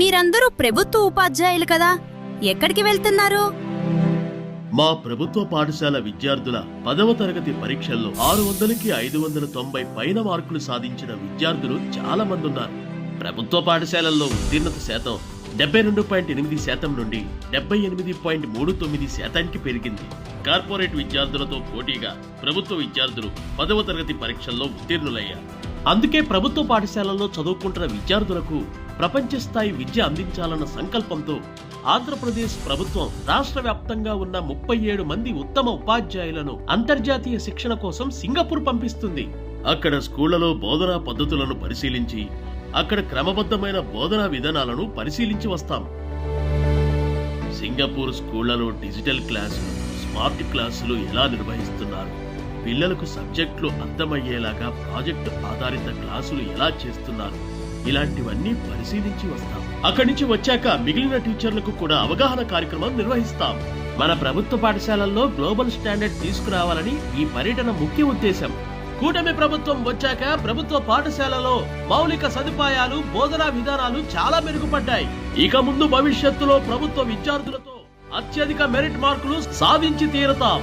మీరందరూ ప్రభుత్వ ఉపాధ్యాయులు కదా, ఎక్కడికి వెళ్తున్నారు? మా ప్రభుత్వ పాఠశాల విద్యార్థుల 10వ తరగతి పరీక్షల్లో 600కి 590 పైన మార్కులు సాధించిన విద్యార్థులు చాలా మంది ఉన్నారు. ప్రభుత్వ పాఠశాలల్లో ఉత్తీర్ణత శాతం 72.8% నుండి 78.39% పెరిగింది. కార్పొరేట్ విద్యార్థులతో పోటీగా ప్రభుత్వ విద్యార్థులు 10వ తరగతి పరీక్షల్లో ఉత్తీర్ణులయ్యారు. అందుకే ప్రభుత్వ పాఠశాలల్లో చదువుకుంటున్న విద్యార్థులకు ప్రపంచ స్థాయి విద్య అందించాలన్న సంకల్పంతో ఆంధ్రప్రదేశ్ ప్రభుత్వం రాష్ట్ర వ్యాప్తంగా ఉన్న 37 మంది ఉత్తమ ఉపాధ్యాయులను అంతర్జాతీయ శిక్షణ కోసం సింగపూర్ పంపిస్తుంది. అక్కడ స్కూళ్లలో బోధనా పద్ధతులను పరిశీలించి అక్కడ క్రమబద్ధమైన బోధనా విధానాలను పరిశీలించి వస్తాం. సింగపూర్ స్కూళ్లలో డిజిటల్ క్లాసులు, స్మార్ట్ క్లాసులు ఎలా నిర్వహిస్తున్నారు, పిల్లలకు సబ్జెక్టులు అర్థమయ్యేలాగా ప్రాజెక్టు ఆధారిత క్లాసులు ఎలా చేస్తున్నారు, ఇలాంటివన్నీ పరిశీలించి వస్తాం. అక్కడి నుంచి వచ్చాక మిగిలిన టీచర్లకు కూడా అవగాహన కార్యక్రమం నిర్వహిస్తాం. మన ప్రభుత్వ పాఠశాలల్లో గ్లోబల్ స్టాండర్డ్ తీసుకురావాలని ఈ పర్యటన ముఖ్య ఉద్దేశం. కూటమి ప్రభుత్వం వచ్చాక ప్రభుత్వ పాఠశాలలో మౌలిక సదుపాయాలు, బోధనా విధానాలు చాలా మెరుగుపడ్డాయి. ఇక ముందు భవిష్యత్తులో ప్రభుత్వ విద్యార్థులతో అత్యధిక మెరిట్ మార్కులు సాధించి తీరతాం.